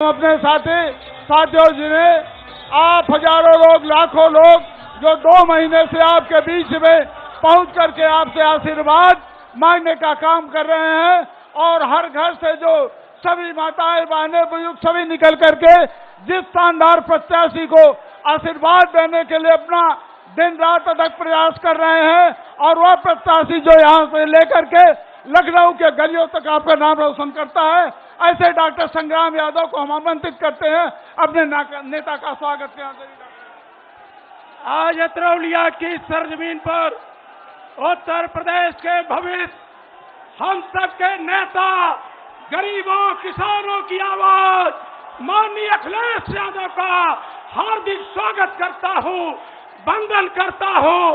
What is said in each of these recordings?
अपने साथियों जिन्हें आप हजारों लोग, लाखों लोग जो 2 महीने से आपके बीच में पहुंच करके आपसे आशीर्वाद मांगने का काम कर रहे हैं, और हर घर से जो सभी माताएं, बहनें, बुजुर्ग सभी निकल करके जिस शानदार प्रत्याशी को आशीर्वाद देने के लिए अपना दिन रात अथक प्रयास कर रहे हैं, और वह प्रत्याशी जो यहाँ से लेकर के लखनऊ के गलियों तक आपका नाम रोशन करता है, ऐसे डॉक्टर संग्राम यादव को हम आमंत्रित करते हैं अपने नेता का स्वागत करें। आज अतरौलिया की सरजमीन पर उत्तर प्रदेश के भविष्य, हम सबके नेता, गरीबों किसानों की आवाज माननीय अखिलेश यादव का हार्दिक स्वागत करता हूं, वंदन करता हूं,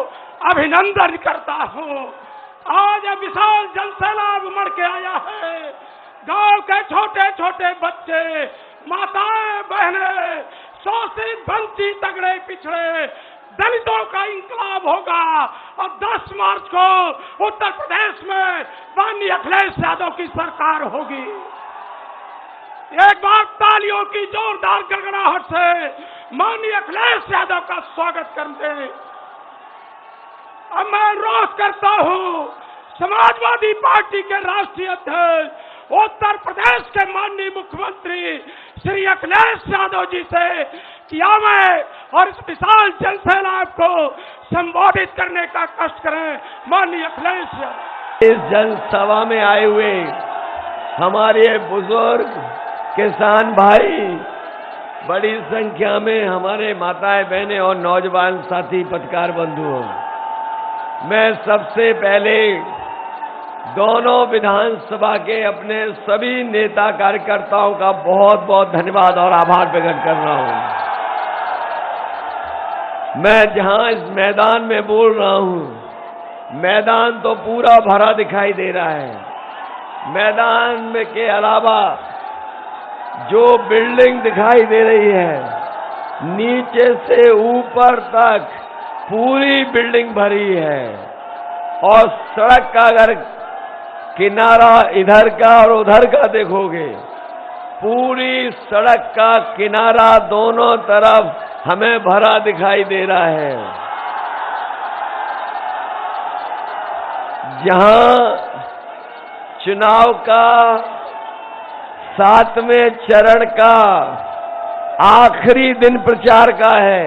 अभिनंदन करता हूं। आज विशाल जनसैलाब उमड़ के आया है। गांव के छोटे छोटे बच्चे, माताएं, बहनें, शोषित, वंचित, तगड़े पिछड़े दलितों का इंकलाब होगा, और 10 मार्च को उत्तर प्रदेश में माननीय अखिलेश यादव की सरकार होगी। एक बार तालियों की जोरदार गड़गड़ाहट से माननीय अखिलेश यादव का स्वागत करते हैं। अब मैं अनुरोध करता हूं समाजवादी पार्टी के राष्ट्रीय अध्यक्ष, उत्तर प्रदेश के माननीय मुख्यमंत्री श्री अखिलेश यादव जी से कि आवे और इस विशाल जनसैलाब को संबोधित करने का कष्ट करें। माननीय अखिलेश यादव। इस जनसभा में आए हुए हमारे बुजुर्ग किसान भाई, बड़ी संख्या में हमारे माताएं, बहनें और नौजवान साथी पत्रकार बंधुओं, मैं सबसे पहले दोनों विधानसभा के अपने सभी नेता कार्यकर्ताओं का बहुत बहुत धन्यवाद और आभार प्रकट कर रहा हूं। मैं जहां इस मैदान में बोल रहा हूं, मैदान तो पूरा भरा दिखाई दे रहा है। मैदान में के अलावा जो बिल्डिंग दिखाई दे रही है, नीचे से ऊपर तक पूरी बिल्डिंग भरी है, और सड़क का अगर किनारा इधर का और उधर का देखोगे, पूरी सड़क का किनारा दोनों तरफ हमें भरा दिखाई दे रहा है। जहां चुनाव का 7वें चरण का आखिरी दिन प्रचार का है,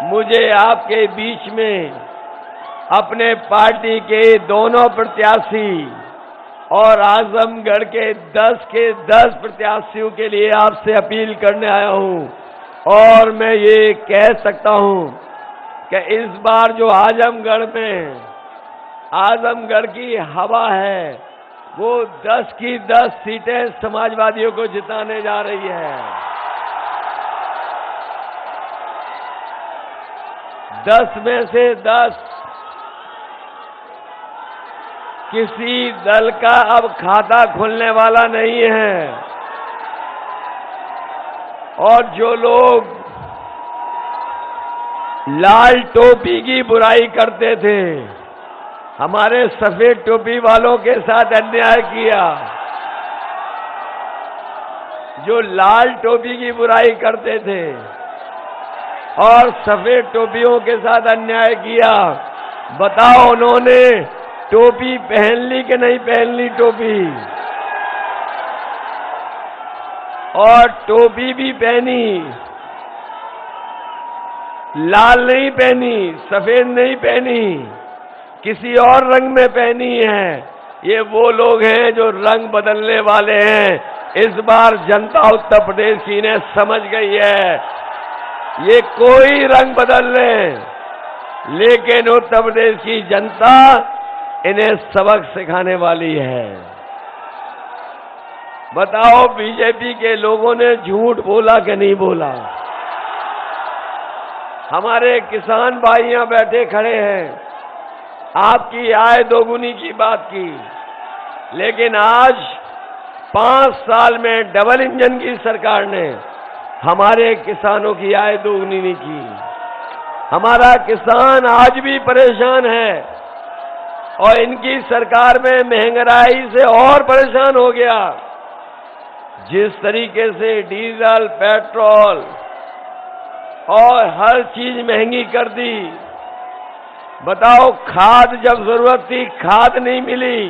मुझे आपके बीच में अपने पार्टी के दोनों प्रत्याशी और आजमगढ़ के 10 के 10 प्रत्याशियों के लिए आपसे अपील करने आया हूं। और मैं ये कह सकता हूं कि इस बार जो आजमगढ़ की हवा है, वो 10 की 10 सीटें समाजवादियों को जिताने जा रही है। 10 में से 10 किसी दल का अब खाता खुलने वाला नहीं है। और जो लोग लाल टोपी की बुराई करते थे, हमारे सफेद टोपी वालों के साथ अन्याय किया, जो लाल टोपी की बुराई करते थे और सफेद टोपियों के साथ अन्याय किया, बताओ उन्होंने टोपी पहन ली कि नहीं पहन ली टोपी? और टोपी भी पहनी, लाल नहीं पहनी, सफेद नहीं पहनी, किसी और रंग में पहनी है। ये वो लोग हैं जो रंग बदलने वाले हैं। इस बार जनता उत्तर प्रदेश की इन्हें समझ गई है। ये कोई रंग बदल ले, लेकिन उत्तर प्रदेश की जनता इन्हें सबक सिखाने वाली है। बताओ बीजेपी के लोगों ने झूठ बोला कि नहीं बोला? हमारे किसान भाई यहां बैठे खड़े हैं, आपकी आय दोगुनी की बात की, लेकिन आज 5 साल में डबल इंजन की सरकार ने हमारे किसानों की आय दोगुनी नहीं की। हमारा किसान आज भी परेशान है और इनकी सरकार में महंगाई से और परेशान हो गया। जिस तरीके से डीजल, पेट्रोल और हर चीज महंगी कर दी, बताओ खाद जब जरूरत थी खाद नहीं मिली।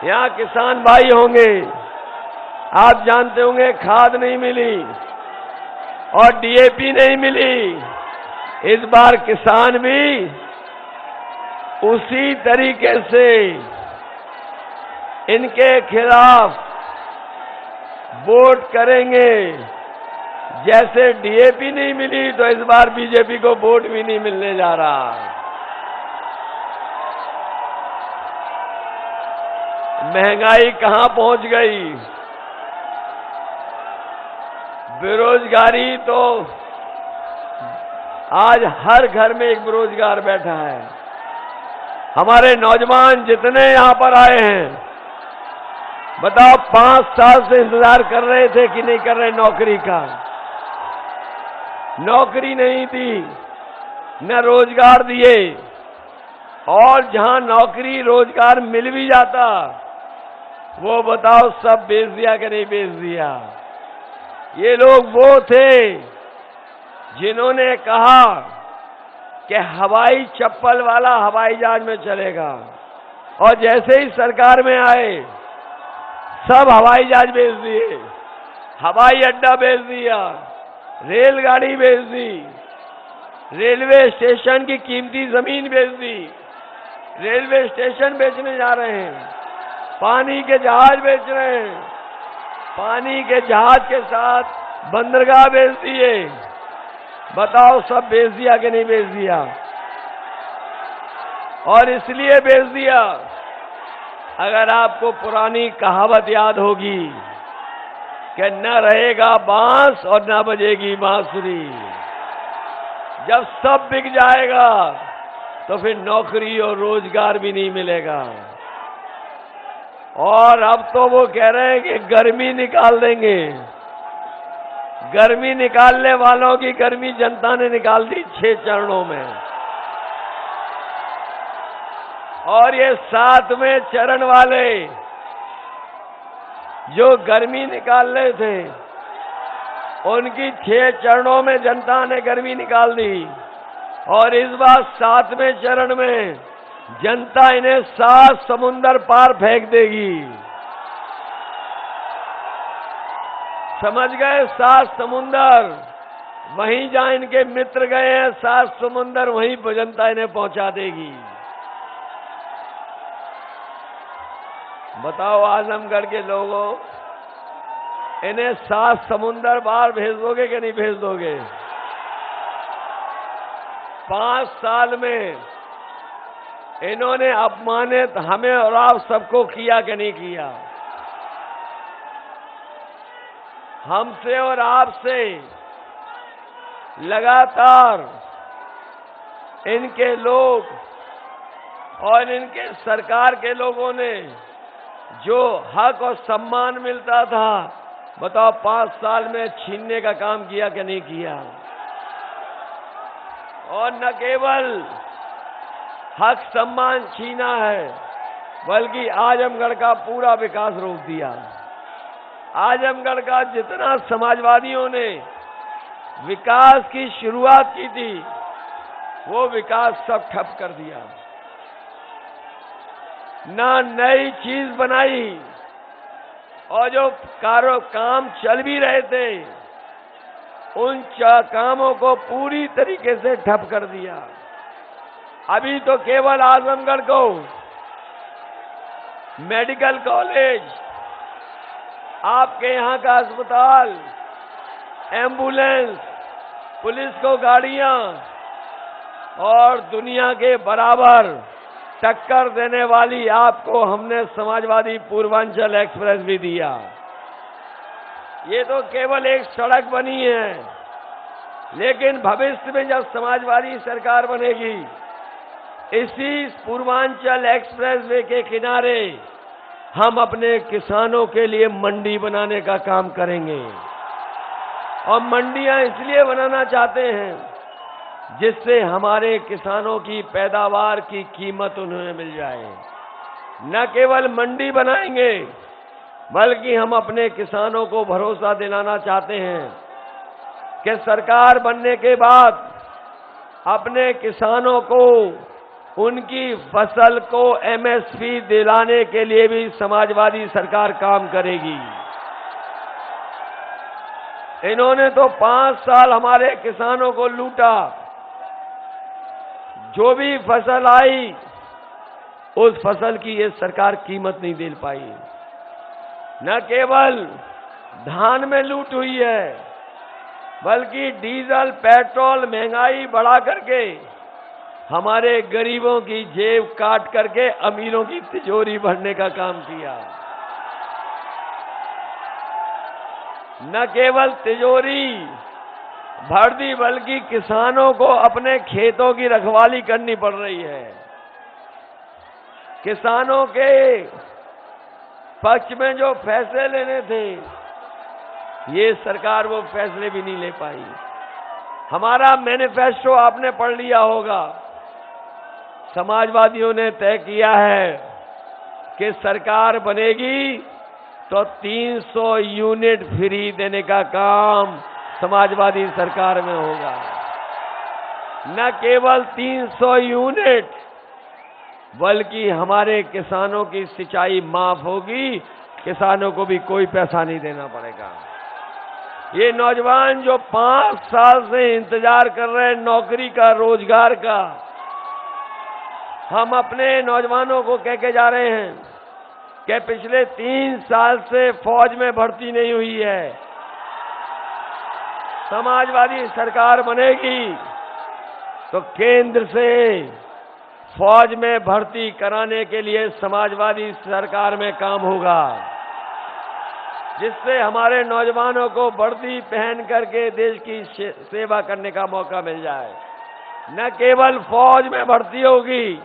यहाँ किसान भाई होंगे, आप जानते होंगे खाद नहीं मिली और डीएपी नहीं मिली। इस बार किसान भी उसी तरीके से इनके खिलाफ वोट करेंगे। जैसे डीएपी नहीं मिली तो इस बार बीजेपी को वोट भी नहीं मिलने जा रहा। महंगाई कहां पहुंच गई, बेरोजगारी तो आज हर घर में एक बेरोजगार बैठा है। हमारे नौजवान जितने यहां पर आए हैं, बताओ 5 साल से इंतजार कर रहे थे कि नहीं कर रहे नौकरी का। नौकरी नहीं दी, न रोजगार दिए, और जहां नौकरी रोजगार मिल भी जाता वो बताओ सब बेच दिया कि नहीं बेच दिया। ये लोग वो थे जिन्होंने कहा कि हवाई चप्पल वाला हवाई जहाज में चलेगा, और जैसे ही सरकार में आए सब हवाई जहाज बेच दिए, हवाई अड्डा बेच दिया, रेलगाड़ी बेच दी, रेलवे स्टेशन की कीमती जमीन बेच दी, रेलवे स्टेशन बेचने जा रहे हैं, पानी के जहाज बेच रहे हैं, पानी के जहाज के साथ बंदरगाह बेच दिए। बताओ सब बेच दिया कि नहीं बेच दिया। और इसलिए बेच दिया, अगर आपको पुरानी कहावत याद होगी कि न रहेगा बांस और न बजेगी बांसुरी। जब सब बिक जाएगा तो फिर नौकरी और रोजगार भी नहीं मिलेगा। और अब तो वो कह रहे हैं कि गर्मी निकाल देंगे। गर्मी निकालने वालों की गर्मी जनता ने निकाल दी 6 चरणों में, और ये 7वें चरण वाले जो गर्मी निकाल रहे थे उनकी 6 चरणों में जनता ने गर्मी निकाल दी, और इस बार 7वें चरण में जनता इन्हें 7 समुंदर पार फेंक देगी। समझ गए? 7 समुंदर, वहीं जहां इनके मित्र गए हैं 7 समुंदर वहीं जनता इन्हें पहुंचा देगी। बताओ आजमगढ़ के लोगों, इन्हें 7 समुंदर पार भेज दोगे कि नहीं भेज दोगे? 5 साल में इन्होंने अपमानित हमें और आप सबको किया कि नहीं किया? हमसे और आपसे लगातार इनके लोग और इनके सरकार के लोगों ने जो हक और सम्मान मिलता था, बताओ 5 साल में छीनने का काम किया कि नहीं किया? और न केवल हक सम्मान छीना है, बल्कि आजमगढ़ का पूरा विकास रोक दिया। आजमगढ़ का जितना समाजवादियों ने विकास की शुरुआत की थी, वो विकास सब ठप कर दिया। ना नई चीज बनाई, और जो काम चल भी रहे थे उन कामों को पूरी तरीके से ठप कर दिया। अभी तो केवल आजमगढ़ को मेडिकल कॉलेज, आपके यहाँ का अस्पताल, एम्बुलेंस, पुलिस को गाड़ियां और दुनिया के बराबर टक्कर देने वाली आपको हमने समाजवादी पूर्वांचल एक्सप्रेस भी दिया। ये तो केवल एक सड़क बनी है, लेकिन भविष्य में जब समाजवादी सरकार बनेगी, इसी पूर्वांचल एक्सप्रेस वे के किनारे हम अपने किसानों के लिए मंडी बनाने का काम करेंगे। और मंडियां इसलिए बनाना चाहते हैं जिससे हमारे किसानों की पैदावार की कीमत उन्हें मिल जाए। न केवल मंडी बनाएंगे, बल्कि हम अपने किसानों को भरोसा दिलाना चाहते हैं कि सरकार बनने के बाद अपने किसानों को उनकी फसल को एमएसपी दिलाने के लिए भी समाजवादी सरकार काम करेगी। इन्होंने तो 5 साल हमारे किसानों को लूटा। जो भी फसल आई उस फसल की ये सरकार कीमत नहीं दे पाई। न केवल धान में लूट हुई है, बल्कि डीजल पेट्रोल महंगाई बढ़ा करके हमारे गरीबों की जेब काट करके अमीरों की तिजोरी भरने का काम किया। न केवल तिजोरी भर दी, बल्कि किसानों को अपने खेतों की रखवाली करनी पड़ रही है। किसानों के पक्ष में जो फैसले लेने थे, ये सरकार वो फैसले भी नहीं ले पाई। हमारा मैनिफेस्टो आपने पढ़ लिया होगा। समाजवादियों ने तय किया है कि सरकार बनेगी तो 300 यूनिट फ्री देने का काम समाजवादी सरकार में होगा। न केवल 300 यूनिट, बल्कि हमारे किसानों की सिंचाई माफ होगी। किसानों को भी कोई पैसा नहीं देना पड़ेगा। ये नौजवान जो 5 साल से इंतजार कर रहे हैं नौकरी का, रोजगार का, हम अपने नौजवानों को कह के जा रहे हैं कि पिछले 3 साल से फौज में भर्ती नहीं हुई है। समाजवादी सरकार बनेगी तो केंद्र से फौज में भर्ती कराने के लिए समाजवादी सरकार में काम होगा, जिससे हमारे नौजवानों को वर्दी पहन करके देश की सेवा करने का मौका मिल जाए। न केवल फौज में भर्ती होगी,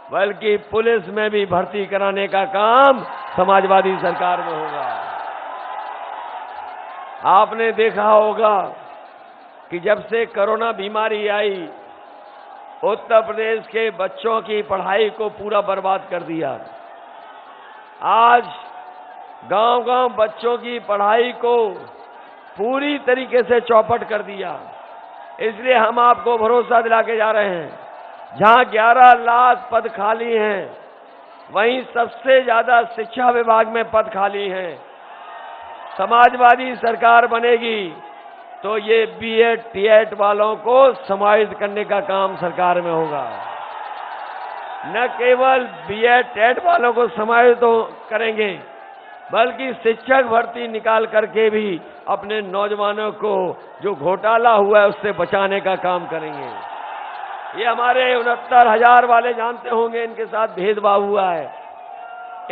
बल्कि पुलिस में भी भर्ती कराने का काम समाजवादी सरकार में होगा। आपने देखा होगा कि जब से कोरोना बीमारी आई, उत्तर प्रदेश के बच्चों की पढ़ाई को पूरा बर्बाद कर दिया। आज गांव-गांव बच्चों की पढ़ाई को पूरी तरीके से चौपट कर दिया। इसलिए हम आपको भरोसा दिला के जा रहे हैं, जहां 11 लाख पद खाली हैं, वहीं सबसे ज्यादा शिक्षा विभाग में पद खाली हैं। समाजवादी सरकार बनेगी तो ये बीएड टीएड वालों को समाहित करने का काम सरकार में होगा। न केवल बीएड टीएड वालों को समाहित करेंगे, बल्कि शिक्षक भर्ती निकाल करके भी अपने नौजवानों को जो घोटाला हुआ है उससे बचाने का काम करेंगे। ये हमारे 69,000 वाले जानते होंगे, इनके साथ भेदभाव हुआ है।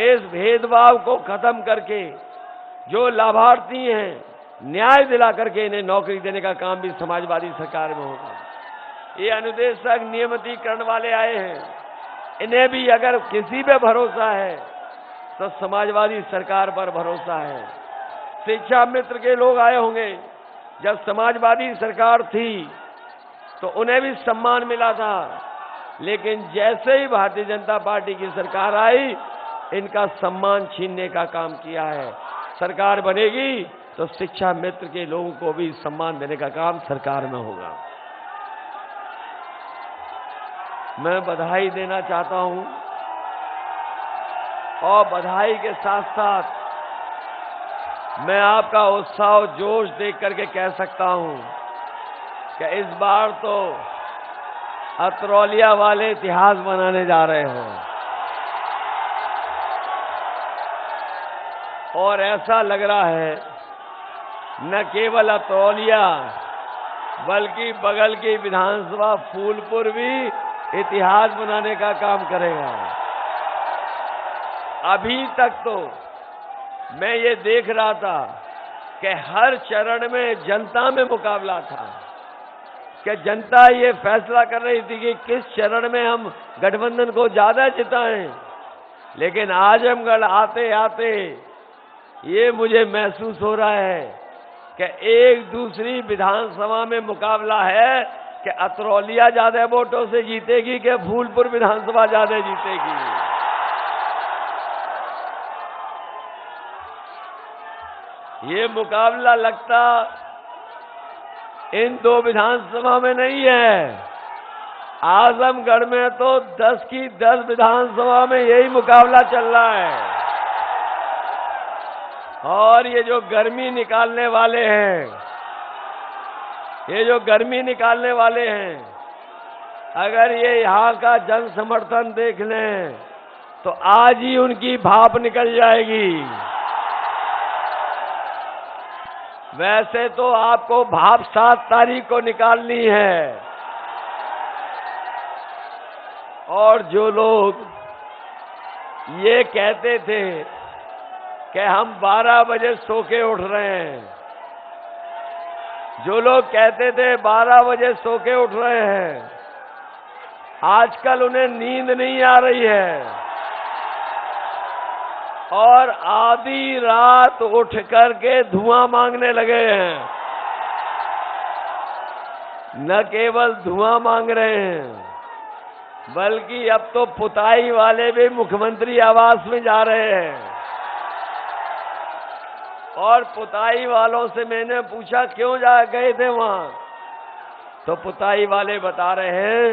इस भेदभाव को खत्म करके जो लाभार्थी हैं, न्याय दिला करके इन्हें नौकरी देने का काम भी समाजवादी सरकार में होगा। ये अनुदेशक नियमितीकरण वाले आए हैं, इन्हें भी अगर किसी पे भरोसा है तो समाजवादी सरकार पर भरोसा है। शिक्षा मित्र के लोग आए होंगे, जब समाजवादी सरकार थी तो उन्हें भी सम्मान मिला था, लेकिन जैसे ही भारतीय जनता पार्टी की सरकार आई, इनका सम्मान छीनने का काम किया है। सरकार बनेगी तो शिक्षा मित्र के लोगों को भी सम्मान देने का काम सरकार में होगा। मैं बधाई देना चाहता हूं, और बधाई के साथ साथ मैं आपका उत्साह और जोश देख करके कह सकता हूं कि इस बार तो अतरौलिया वाले इतिहास बनाने जा रहे हैं। और ऐसा लग रहा है न केवल अतरौलिया, बल्कि बगल की विधानसभा फूलपुर भी इतिहास बनाने का काम करेगा। अभी तक तो मैं ये देख रहा था कि हर चरण में जनता में मुकाबला था, कि जनता ये फैसला कर रही थी कि किस चरण में हम गठबंधन को ज्यादा जिताएं। लेकिन आजमगढ़ आते आते ये मुझे महसूस हो रहा है कि एक दूसरी विधानसभा में मुकाबला है कि अतरौलिया ज्यादा वोटों से जीतेगी कि फूलपुर विधानसभा ज्यादा जीतेगी। ये मुकाबला लगता इन दो विधानसभा में नहीं है, आजमगढ़ में तो 10 की 10 विधानसभा में यही मुकाबला चल रहा है। और ये जो गर्मी निकालने वाले हैं, अगर ये यहाँ का जन समर्थन देख लें तो आज ही उनकी भाप निकल जाएगी। वैसे तो आपको भाप 7 तारीख को निकालनी है। और जो लोग ये कहते थे कि हम 12 बजे सो के उठ रहे हैं, जो लोग कहते थे 12 बजे सो के उठ रहे हैं, आजकल उन्हें नींद नहीं आ रही है और आधी रात उठ करके धुआं मांगने लगे हैं। न केवल धुआं मांग रहे हैं, बल्कि अब तो पुताई वाले भी मुख्यमंत्री आवास में जा रहे हैं। और पुताई वालों से मैंने पूछा क्यों गए थे वहां, तो पुताई वाले बता रहे हैं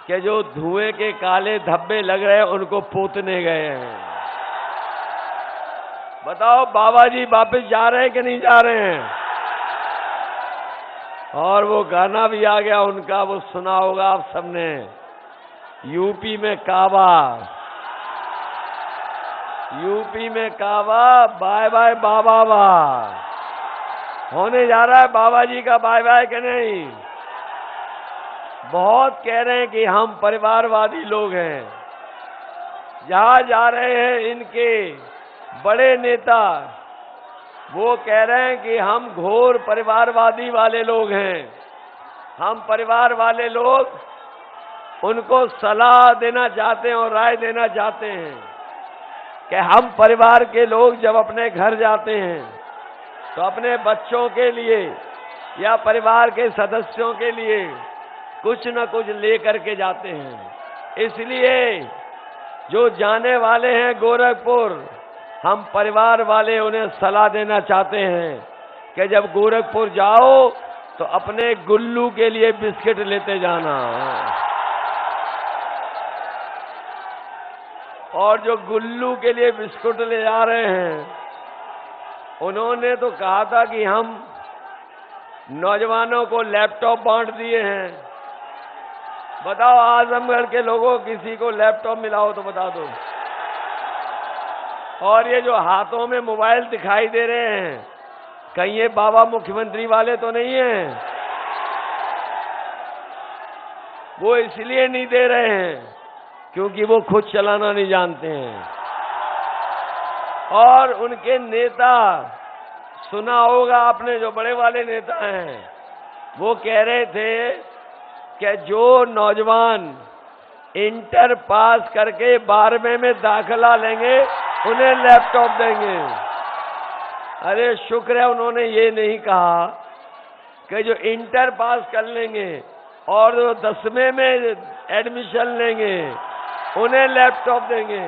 कि जो धुएं के काले धब्बे लग रहे हैं उनको पोतने गए हैं। बताओ बाबा जी वापस जा रहे हैं कि नहीं जा रहे हैं? और वो गाना भी आ गया उनका, वो सुना होगा आप सबने, यूपी में काबा बाय बाय बाबा बा। होने जा रहा है बाबा जी का बाय बाय कि नहीं? बहुत कह रहे हैं कि हम परिवारवादी लोग हैं। जहां जा रहे हैं इनके बड़े नेता, वो कह रहे हैं कि हम घोर परिवारवादी वाले लोग हैं। हम परिवार वाले लोग उनको सलाह देना चाहते हैं और राय देना चाहते हैं कि हम परिवार के लोग जब अपने घर जाते हैं तो अपने बच्चों के लिए या परिवार के सदस्यों के लिए कुछ न कुछ लेकर के जाते हैं। इसलिए जो जाने वाले हैं गोरखपुर, हम परिवार वाले उन्हें सलाह देना चाहते हैं कि जब गोरखपुर जाओ तो अपने गुल्लू के लिए बिस्किट लेते जाना। और जो गुल्लू के लिए बिस्कुट ले जा रहे हैं, उन्होंने तो कहा था कि हम नौजवानों को लैपटॉप बांट दिए हैं। बताओ आजमगढ़ के लोगों किसी को लैपटॉप मिला हो तो बता दो। और ये जो हाथों में मोबाइल दिखाई दे रहे हैं, कहीं ये बाबा मुख्यमंत्री वाले तो नहीं हैं? वो इसलिए नहीं दे रहे हैं क्योंकि वो खुद चलाना नहीं जानते हैं। और उनके नेता, सुना होगा आपने, जो बड़े वाले नेता हैं, वो कह रहे थे कि जो नौजवान इंटर पास करके 12वें में दाखिला लेंगे उन्हें लैपटॉप देंगे। अरे शुक्र है उन्होंने ये नहीं कहा कि जो इंटर पास कर लेंगे और 10वें में एडमिशन लेंगे उन्हें लैपटॉप देंगे।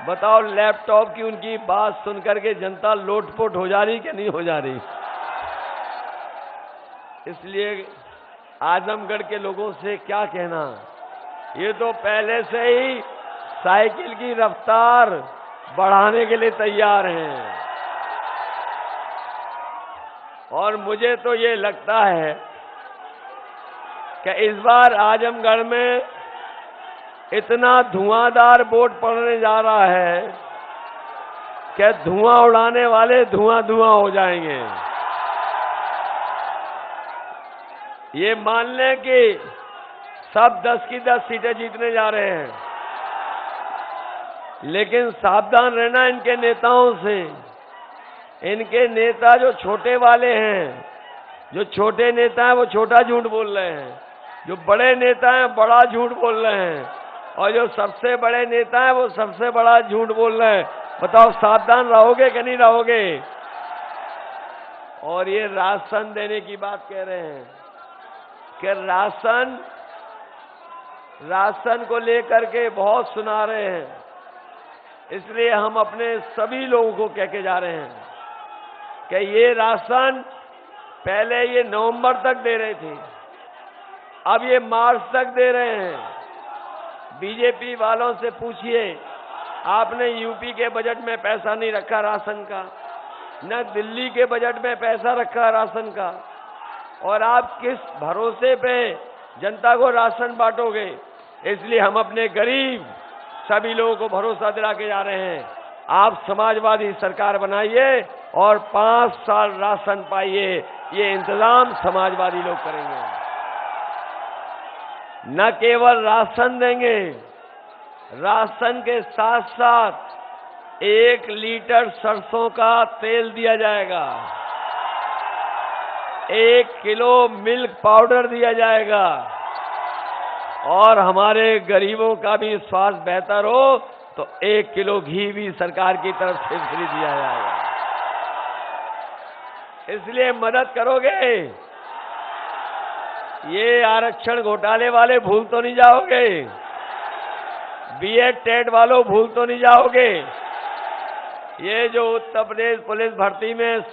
बताओ लैपटॉप की उनकी बात सुनकर के जनता लोटपोट हो जा रही कि नहीं हो जा रही? इसलिए आजमगढ़ के लोगों से क्या कहना, ये तो पहले से ही साइकिल की रफ्तार बढ़ाने के लिए तैयार हैं। और मुझे तो ये लगता है कि इस बार आजमगढ़ में इतना धुआंधार वोट पड़ने जा रहा है कि धुआं उड़ाने वाले धुआं धुआं हो जाएंगे। ये मान लें कि सब 10 की 10 सीटें जीतने जा रहे हैं, लेकिन सावधान रहना इनके नेताओं से। इनके नेता जो छोटे वाले हैं, जो छोटे नेता हैं वो छोटा झूठ बोल रहे हैं, जो बड़े नेता हैं बड़ा झूठ बोल रहे हैं, और जो सबसे बड़े नेता हैं वो सबसे बड़ा झूठ बोल रहे हैं। बताओ सावधान रहोगे कि नहीं रहोगे? और ये राशन देने की बात कह रहे हैं कि राशन को लेकर के बहुत सुना रहे हैं। इसलिए हम अपने सभी लोगों को कह के जा रहे हैं कि ये राशन पहले ये नवंबर तक दे रहे थे, अब ये मार्च तक दे रहे हैं। बीजेपी वालों से पूछिए, आपने यूपी के बजट में पैसा नहीं रखा राशन का, न दिल्ली के बजट में पैसा रखा राशन का, और आप किस भरोसे पे जनता को राशन बांटोगे? इसलिए हम अपने गरीब सभी लोगों को भरोसा दिला के जा रहे हैं, आप समाजवादी सरकार बनाइए और 5 साल राशन पाइए। ये इंतजाम समाजवादी लोग करेंगे। न केवल राशन देंगे, राशन के साथ साथ 1 लीटर सरसों का तेल दिया जाएगा, 1 किलो मिल्क पाउडर दिया जाएगा, और हमारे गरीबों का भी स्वास्थ्य बेहतर हो तो 1 किलो घी भी सरकार की तरफ से फ्री दिया जाएगा। इसलिए मदद करोगे? ये आरक्षण घोटाले वाले भूल तो नहीं जाओगे? बीएड टेट वालों भूल तो नहीं जाओगे? ये जो उत्तर प्रदेश पुलिस भर्ती में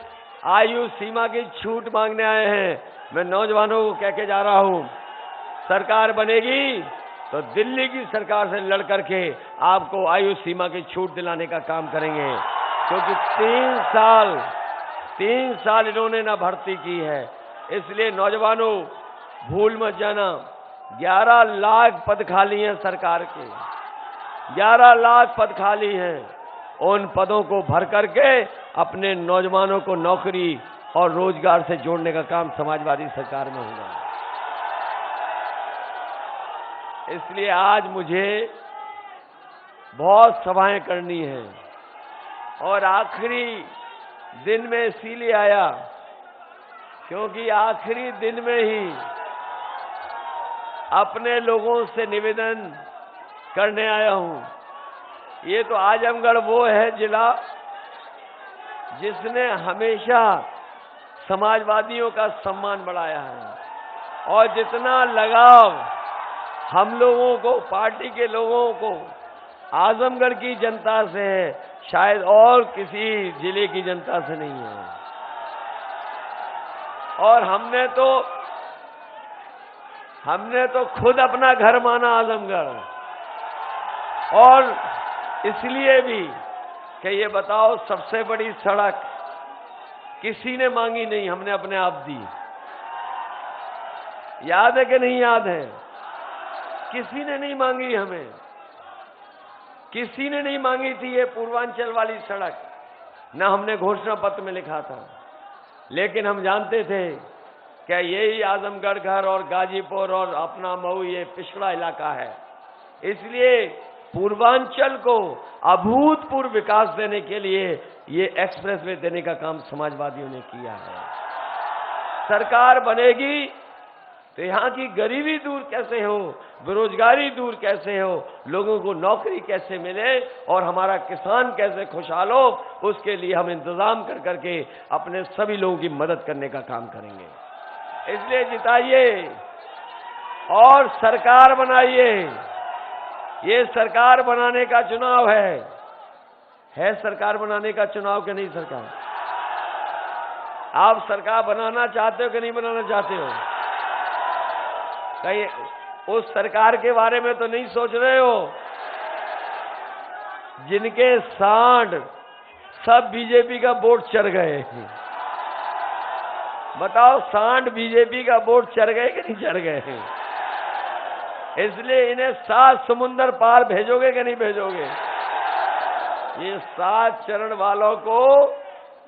आयु सीमा की छूट मांगने आए हैं, मैं नौजवानों को कह के जा रहा हूं, सरकार बनेगी तो दिल्ली की सरकार से लड़ करके आपको आयु सीमा की छूट दिलाने का काम करेंगे, क्योंकि 3 साल इन्होंने ना भर्ती की है। इसलिए नौजवानों भूल मत जाना, 11 लाख पद खाली हैं सरकार के, 11 लाख पद खाली हैं। उन पदों को भर करके अपने नौजवानों को नौकरी और रोजगार से जोड़ने का काम समाजवादी सरकार में होगा। इसलिए आज मुझे बहुत सभाएं करनी है, और आखिरी दिन में इसीलिए आया क्योंकि आखिरी दिन में ही अपने लोगों से निवेदन करने आया हूं। ये तो आजमगढ़ वो है जिला जिसने हमेशा समाजवादियों का सम्मान बढ़ाया है, और जितना लगाव हम लोगों को, पार्टी के लोगों को आजमगढ़ की जनता से है, शायद और किसी जिले की जनता से नहीं है। और हमने तो खुद अपना घर माना आजमगढ़, और इसलिए भी कि ये बताओ, सबसे बड़ी सड़क किसी ने मांगी नहीं, हमने अपने आप दी। याद है कि नहीं याद है? किसी ने नहीं मांगी, हमें किसी ने नहीं मांगी थी ये पूर्वांचल वाली सड़क, ना हमने घोषणा पत्र में लिखा था। लेकिन हम जानते थे कि यही आजमगढ़ घर और गाजीपुर और अपना मऊ ये पिछड़ा इलाका है, इसलिए पूर्वांचल को अभूतपूर्व विकास देने के लिए ये एक्सप्रेसवे देने का काम समाजवादियों ने किया है। सरकार बनेगी तो यहाँ की गरीबी दूर कैसे हो, बेरोजगारी दूर कैसे हो, लोगों को नौकरी कैसे मिले, और हमारा किसान कैसे खुशहाल हो, उसके लिए हम इंतजाम कर करके अपने सभी लोगों की मदद करने का काम करेंगे। इसलिए जिताइए और सरकार बनाइए। ये सरकार बनाने का चुनाव है सरकार बनाने का चुनाव कि नहीं? सरकार, आप सरकार बनाना चाहते हो कि नहीं बनाना चाहते हो? कहीं उस सरकार के बारे में तो नहीं सोच रहे हो जिनके सांड सब बीजेपी का वोट चढ़ गए? बताओ, सांड बीजेपी का वोट चढ़ गए कि नहीं चढ़ गए? इसलिए इन्हें 7 समुंदर पार भेजोगे कि नहीं भेजोगे? ये 7 चरण वालों को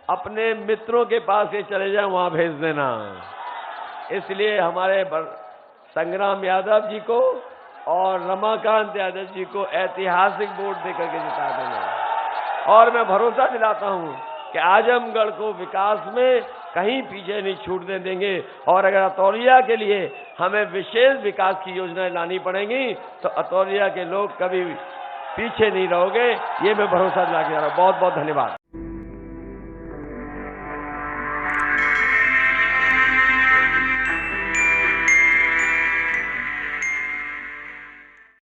अपने मित्रों के पास ये चले जाए, वहां भेज देना। इसलिए हमारे संग्राम यादव जी को और रमाकांत यादव जी को ऐतिहासिक वोट देकर के जिता देना। और मैं भरोसा दिलाता हूं कि आजमगढ़ को विकास में कहीं पीछे नहीं छूटने देंगे, और अगर अतौलिया के लिए हमें विशेष विकास की योजनाएं लानी पड़ेंगी तो अतौलिया के लोग कभी पीछे नहीं रहोगे, ये मैं भरोसा दिला के जा रहा हूं। बहुत बहुत धन्यवाद।